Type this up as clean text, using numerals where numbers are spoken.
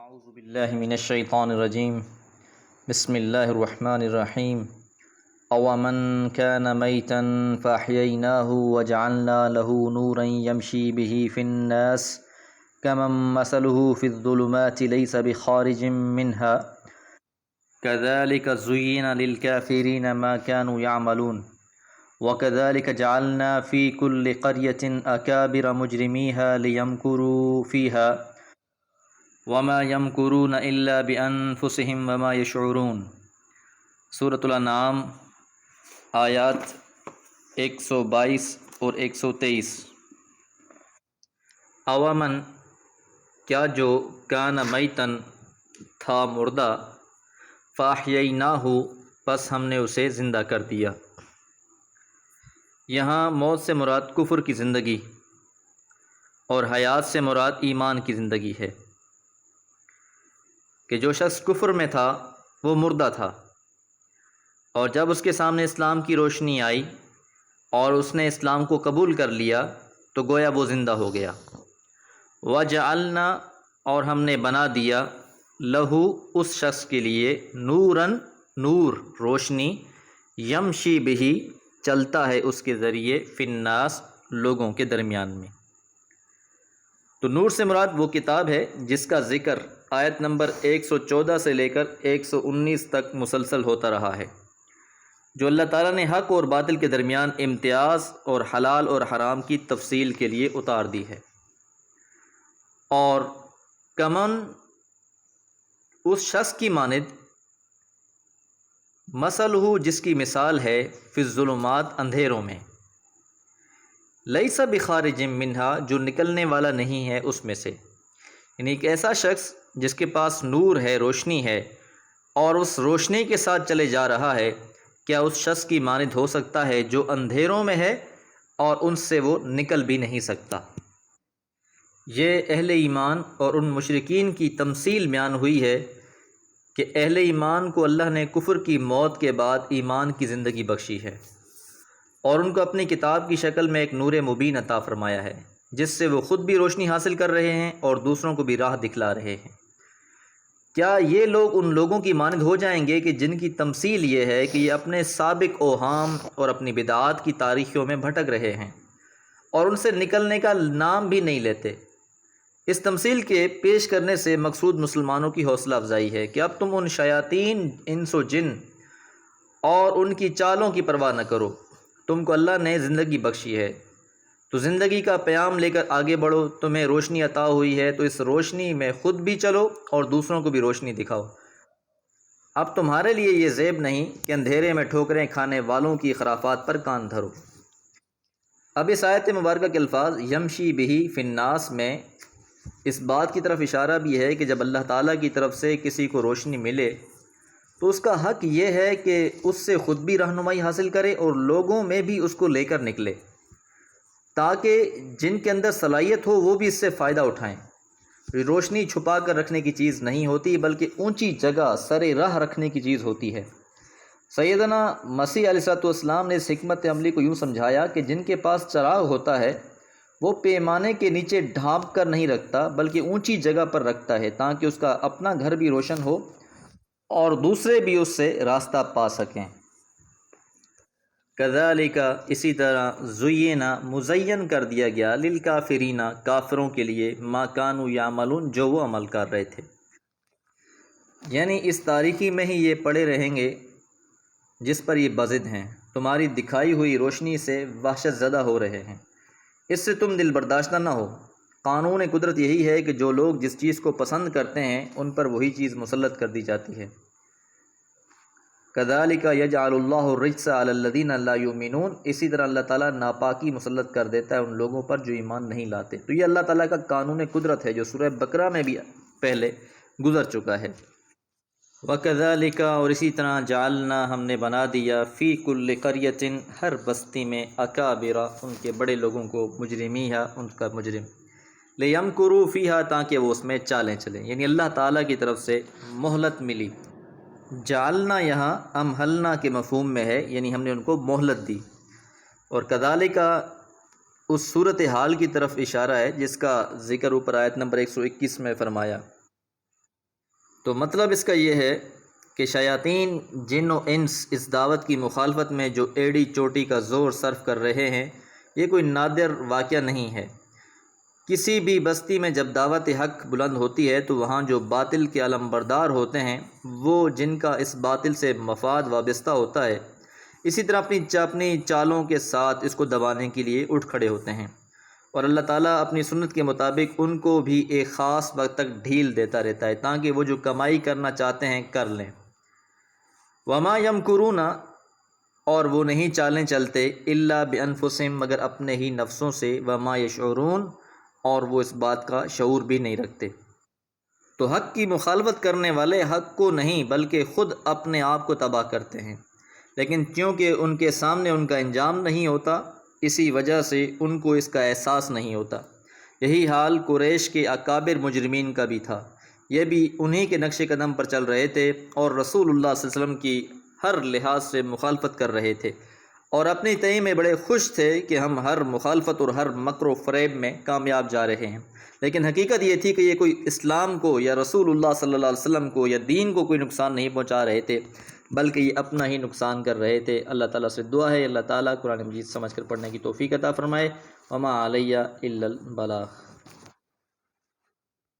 اعوذ باللہ من الشیطان الرجیم بسم اللہ الرحمن الرحیم اومن کان میتا فاحییناہ وجعلنا له نورا یمشی به فی الناس کمن مثلہ فی الظلمات لیس بخارج منها کذالک زین للکافرین ما كانوا یعملون وَكَذَلِكَ جَعَلْنَا فِي كُلِّ قَرْيَةٍ أَكَابِرَ مُجْرِمِيهَا لِيَمْكُرُوا فِيهَا وَمَا يَمْكُرُونَ إِلَّا بِأَنفُسِهِمْ وَمَا يَشْعُرُونَ۔ سورۃ الانعام آیات 122 اور 123۔ اومن کیا جو کان میتن تھا مردہ، فاحییناہ پس ہم نے اسے زندہ کر دیا۔ یہاں موت سے مراد کفر کی زندگی اور حیات سے مراد ایمان کی زندگی ہے، کہ جو شخص کفر میں تھا وہ مردہ تھا، اور جب اس کے سامنے اسلام کی روشنی آئی اور اس نے اسلام کو قبول کر لیا تو گویا وہ زندہ ہو گیا۔ وَجَعَلْنَا اور ہم نے بنا دیا، لہو اس شخص کے لیے، نوراً نور روشنی، یمشی بہی چلتا ہے اس کے ذریعے، فی الناس لوگوں کے درمیان میں۔ تو نور سے مراد وہ کتاب ہے جس کا ذکر آیت نمبر 114 سے لے کر 119 تک مسلسل ہوتا رہا ہے، جو اللہ تعالیٰ نے حق اور باطل کے درمیان امتیاز اور حلال اور حرام کی تفصیل کے لیے اتار دی ہے۔ اور کمن اس شخص کی مانند، مثلہ جس کی مثال ہے، فی الظلمات اندھیروں میں، لیس بخارج منہا جو نکلنے والا نہیں ہے اس میں سے، یعنی ایک ایسا شخص جس کے پاس نور ہے، روشنی ہے، اور اس روشنی کے ساتھ چلے جا رہا ہے، کیا اس شخص کی مانند ہو سکتا ہے جو اندھیروں میں ہے اور ان سے وہ نکل بھی نہیں سکتا؟ یہ اہل ایمان اور ان مشرکین کی تمثیل بیان ہوئی ہے کہ اہل ایمان کو اللہ نے کفر کی موت کے بعد ایمان کی زندگی بخشی ہے، اور ان کو اپنی کتاب کی شکل میں ایک نور مبین عطا فرمایا ہے، جس سے وہ خود بھی روشنی حاصل کر رہے ہیں اور دوسروں کو بھی راہ دکھلا رہے ہیں۔ کیا یہ لوگ ان لوگوں کی مانند ہو جائیں گے کہ جن کی تمثیل یہ ہے کہ یہ اپنے سابق اوہام اور اپنی بدعات کی تاریخیوں میں بھٹک رہے ہیں اور ان سے نکلنے کا نام بھی نہیں لیتے؟ اس تمثیل کے پیش کرنے سے مقصود مسلمانوں کی حوصلہ افزائی ہے کہ اب تم ان شیاطین انس و جن اور ان کی چالوں کی پرواہ نہ کرو، تم کو اللہ نے زندگی بخشی ہے تو زندگی کا پیام لے کر آگے بڑھو، تمہیں روشنی عطا ہوئی ہے تو اس روشنی میں خود بھی چلو اور دوسروں کو بھی روشنی دکھاؤ۔ اب تمہارے لیے یہ زیب نہیں کہ اندھیرے میں ٹھوکریں کھانے والوں کی خرافات پر کان دھرو۔ اب اس آیت مبارکہ کے الفاظ یمشی بہی فی الناس میں اس بات کی طرف اشارہ بھی ہے کہ جب اللہ تعالیٰ کی طرف سے کسی کو روشنی ملے تو اس کا حق یہ ہے کہ اس سے خود بھی رہنمائی حاصل کرے اور لوگوں میں بھی اس کو لے کر نکلے، تاکہ جن کے اندر صلاحیت ہو وہ بھی اس سے فائدہ اٹھائیں۔ روشنی چھپا کر رکھنے کی چیز نہیں ہوتی، بلکہ اونچی جگہ سر راہ رکھنے کی چیز ہوتی ہے۔ سیدنا مسیح علیہ السلام نے اس حکمت عملی کو یوں سمجھایا کہ جن کے پاس چراغ ہوتا ہے وہ پیمانے کے نیچے ڈھانپ کر نہیں رکھتا، بلکہ اونچی جگہ پر رکھتا ہے تاکہ اس کا اپنا گھر بھی روشن ہو اور دوسرے بھی اس سے راستہ پا سکیں۔ کذالک اسی طرح زینا مزین کر دیا گیا، للکافرین کافروں کے لیے، ما کانوا یعملون جو وہ عمل کر رہے تھے، یعنی اس تاریکی میں ہی یہ پڑے رہیں گے جس پر یہ بضد ہیں، تمہاری دکھائی ہوئی روشنی سے وحشت زدہ ہو رہے ہیں، اس سے تم دل برداشتہ نہ ہو۔ قانون قدرت یہی ہے کہ جو لوگ جس چیز کو پسند کرتے ہیں ان پر وہی چیز مسلط کر دی جاتی ہے۔ کذالک یجعل اللہ الرجس علی الذین لا یؤمنون، اسی طرح اللہ تعالیٰ ناپاکی مسلط کر دیتا ہے ان لوگوں پر جو ایمان نہیں لاتے۔ تو یہ اللہ تعالیٰ کا قانون قدرت ہے جو سورہ بقرہ میں بھی پہلے گزر چکا ہے۔ وَكَذَلِكَ اور اسی طرح جعلنا ہم نے بنا دیا، فی کل قریۃ ہر بستی میں، اکابر ان کے بڑے لوگوں کو، مجرمیہا ان کا مجرم، لیمکروا فیہا تاکہ وہ اس میں چالیں چلیں، یعنی اللہ تعالیٰ کی طرف سے مہلت ملی۔ جعلنا یہاں امہلنا کے مفہوم میں ہے، یعنی ہم نے ان کو مہلت دی، اور کذالک اس صورتحال کی طرف اشارہ ہے جس کا ذکر اوپر آیت نمبر 121 میں فرمایا۔ تو مطلب اس کا یہ ہے کہ شیاطین جن و انس اس دعوت کی مخالفت میں جو ایڑی چوٹی کا زور صرف کر رہے ہیں، یہ کوئی نادر واقعہ نہیں ہے۔ کسی بھی بستی میں جب دعوت حق بلند ہوتی ہے تو وہاں جو باطل کے علمبردار ہوتے ہیں، وہ جن کا اس باطل سے مفاد وابستہ ہوتا ہے، اسی طرح اپنی چالوں کے ساتھ اس کو دبانے کے لیے اٹھ کھڑے ہوتے ہیں، اور اللہ تعالیٰ اپنی سنت کے مطابق ان کو بھی ایک خاص وقت تک ڈھیل دیتا رہتا ہے تاکہ وہ جو کمائی کرنا چاہتے ہیں کر لیں۔ وما یمکرون، اور وہ نہیں چالیں چلتے، الا بانفسہم، مگر اپنے ہی نفسوں سے، وما یشعرون، اور وہ اس بات کا شعور بھی نہیں رکھتے۔ تو حق کی مخالفت کرنے والے حق کو نہیں بلکہ خود اپنے آپ کو تباہ کرتے ہیں، لیکن کیونکہ ان کے سامنے ان کا انجام نہیں ہوتا، اسی وجہ سے ان کو اس کا احساس نہیں ہوتا۔ یہی حال قریش کے اکابر مجرمین کا بھی تھا، یہ بھی انہی کے نقش قدم پر چل رہے تھے اور رسول اللہ صلی اللہ علیہ وسلم کی ہر لحاظ سے مخالفت کر رہے تھے، اور اپنی تئیں میں بڑے خوش تھے کہ ہم ہر مخالفت اور ہر مکر و فریب میں کامیاب جا رہے ہیں، لیکن حقیقت یہ تھی کہ یہ کوئی اسلام کو یا رسول اللہ صلی اللہ علیہ وسلم کو یا دین کو کوئی نقصان نہیں پہنچا رہے تھے، بلکہ یہ اپنا ہی نقصان کر رہے تھے۔ اللہ تعالیٰ سے دعا ہے اللہ تعالیٰ قرآن مجید سمجھ کر پڑھنے کی توفیق عطا فرمائے۔ وما علیہ الا البلاغ۔